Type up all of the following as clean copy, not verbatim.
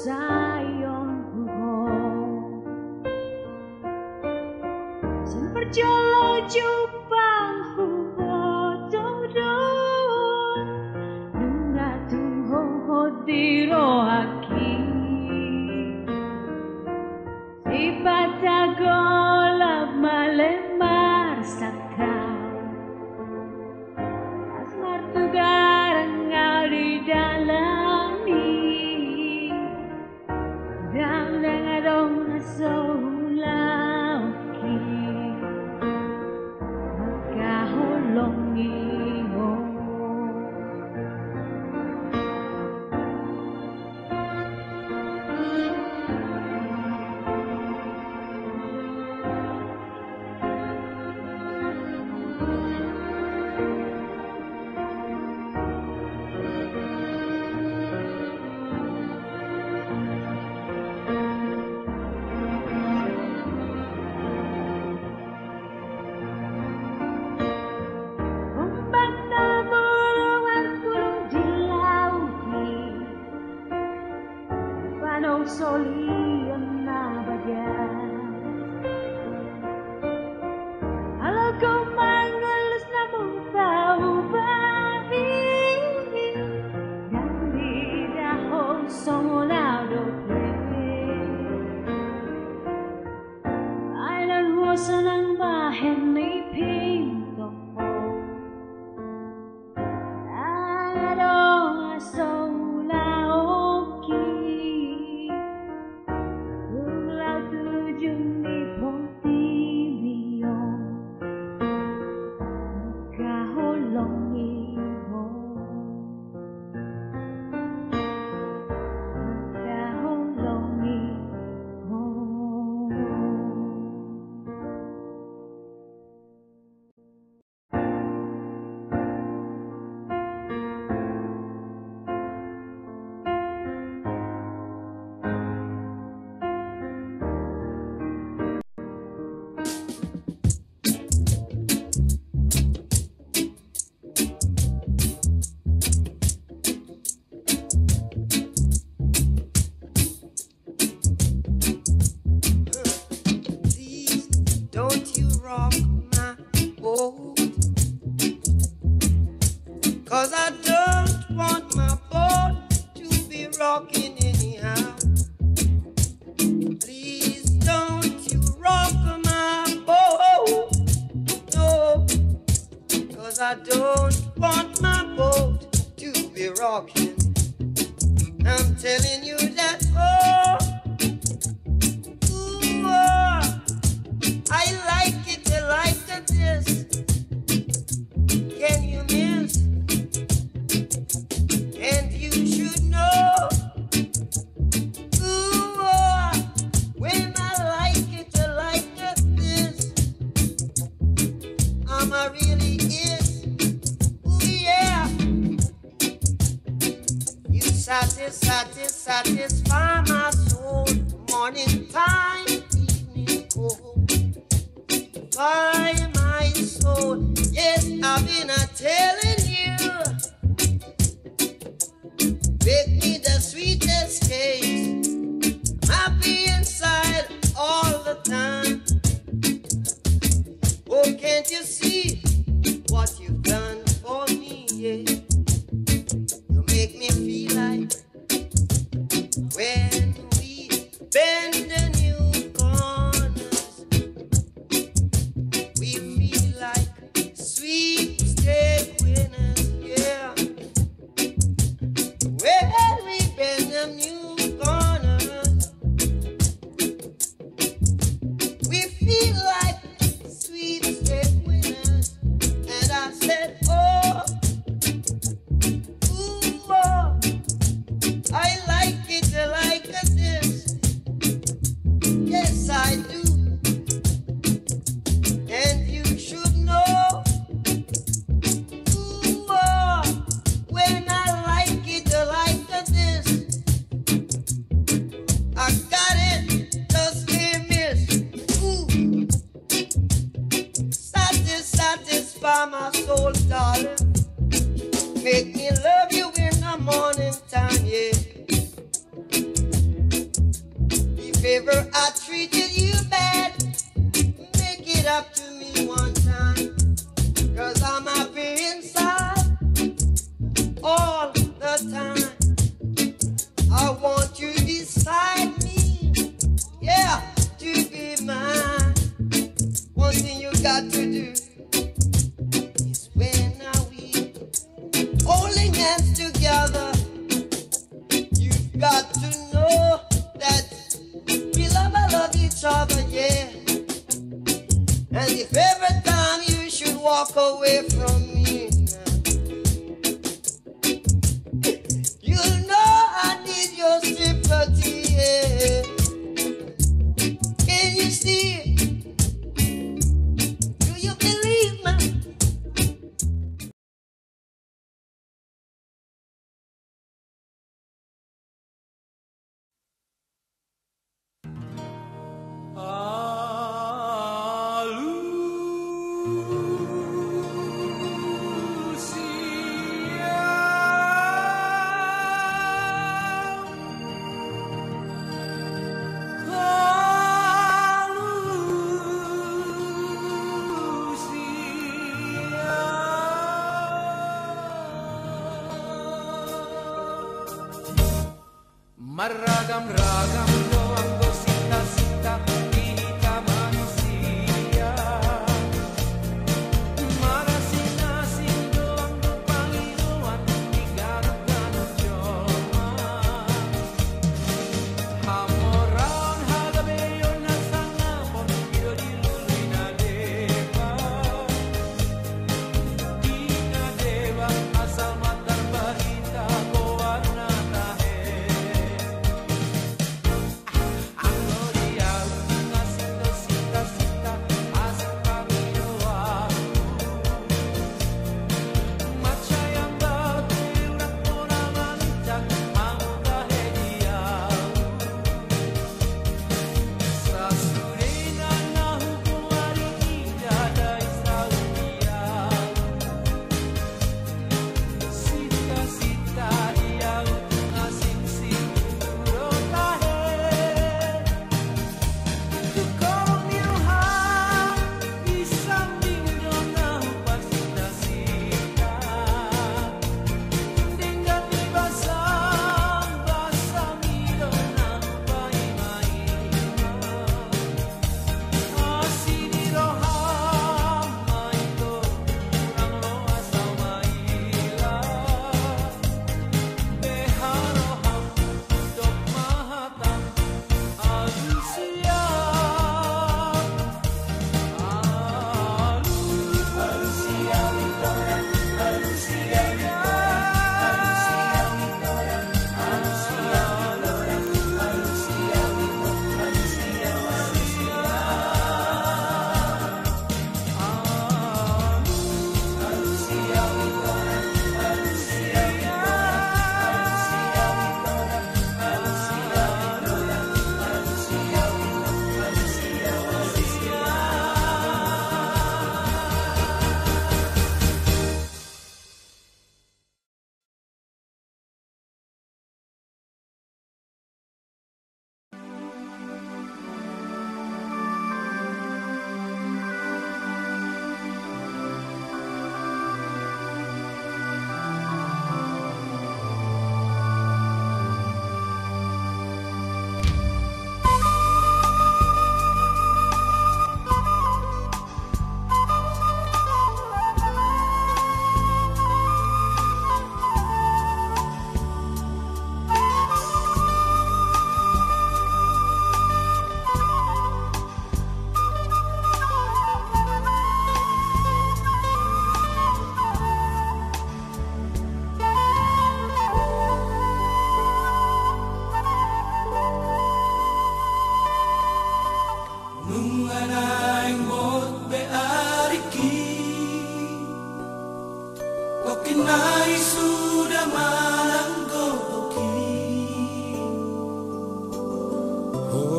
sayon Jolo jupang huho dong Nunga tung ho diro aki Sipata golap malemar sakau Asmar tugarang di dalam ni Dang dengadong asola Solian na bagas Halo kau mangeles na mong tau babi Dan di dahon songolau doble Ailan huasan ang bahen may pinto Ang adong Cause I don't want my boat to be rocking anyhow. Please don't you rock my boat, no. Cause I don't want my boat to be rocking. I'm telling you that, oh, ooh, oh, I like it this. Can you miss? And you should know, ooh, oh, when I like it this, I'm a really is, ooh, yeah. You satisfy my soul, morning time, evening cold, by my soul, yes, I've been telling you. Make me the sweetest case. I'm happy inside all the time. Oh, can't you see what you've done for me? Yeah. You make me feel like when we bend the new corners, we feel like sweepstake winners. Yeah. When we bend them new corners, we feel like sweepstake winners. And I said, oh, ooh, oh, I like it this. Yes, I do. And you should know, ooh, oh, when I like it this, I got it, just can't miss. Ooh, satisfy my soul, darling. Make me love you in the morning time, yeah. got to do is when are we holding hands together. You've got to know that we love each other, yeah. And if every time you should walk away from me, you'll know I need your sympathy, yeah. Can you see it? Do you believe me? Meragam-ragam doang gosita-sita kita manusia. Marasin-asin doang berpanggiluan di garuk-garuk joma. Hamoran hagabeyon na sangapon iro di lului na deva. Di na deva asal matar barita ko warna tahe.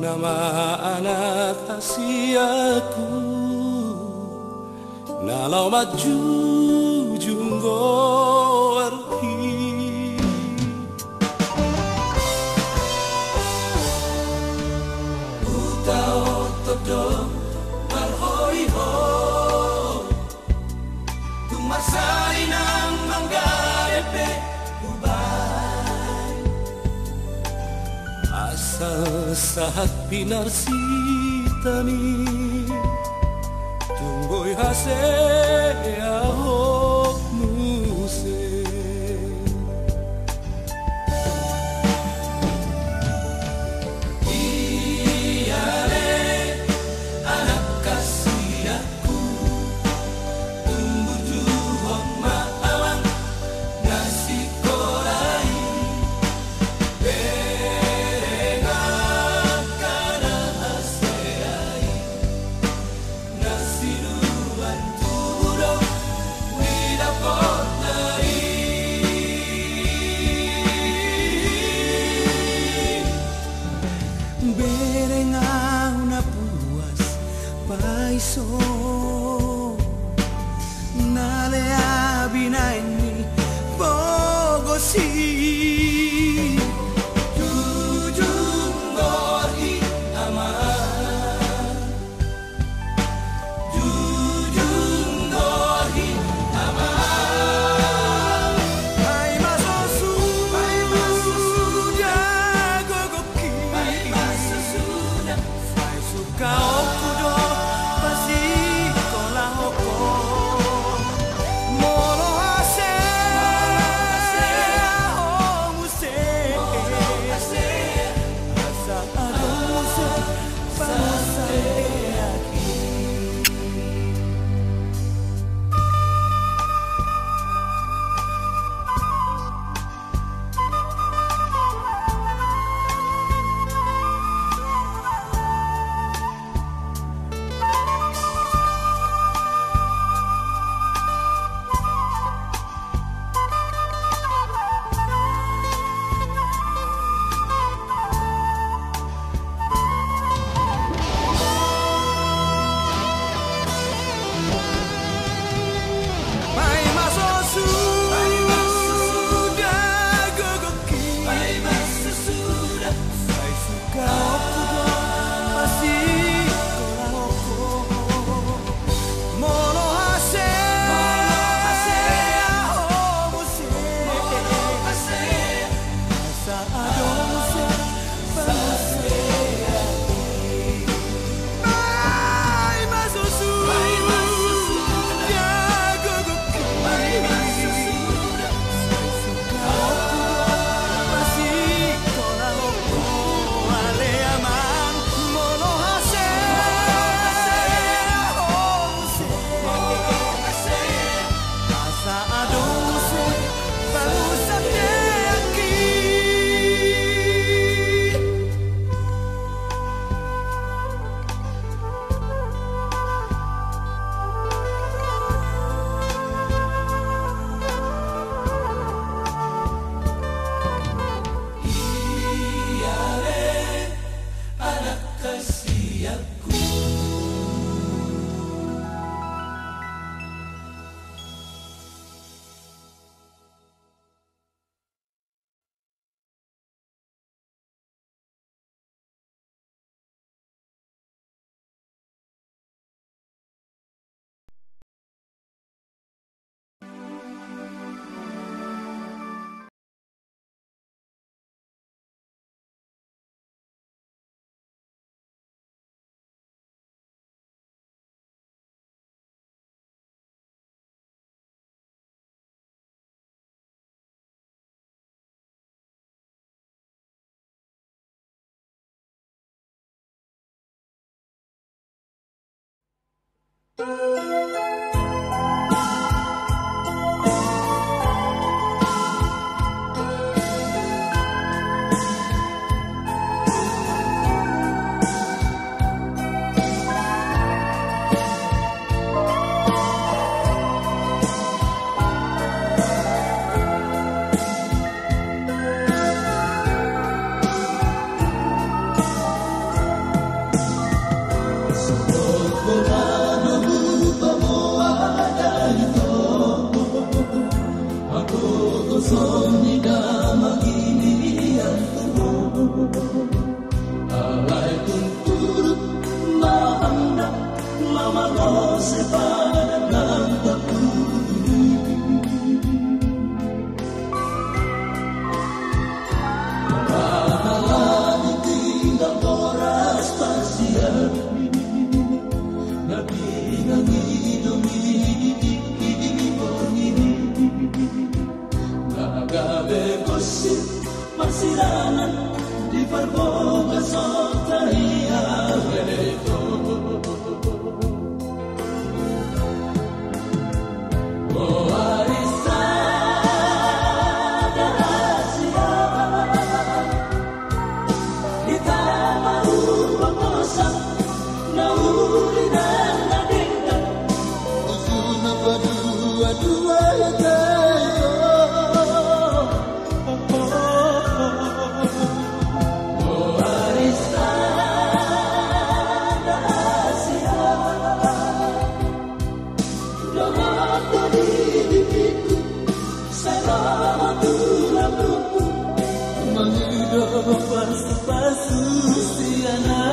Nama anak Asiaku nalau maju junggo arhi utao todo marhoi ho tumasai nang manggarepe ubay asal saat pinarsitani tunggu Nabi persidangan di perboga sotaria vedo. Oh arista da rahasia, kita mau berkosa, nauri dan nadengkan, usuna berdua-dua tayo. Oh arista da rahasia, doa diriku, saya tubuhku, menghidup pasu-pasu siana.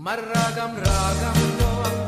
Meragam-ragam doa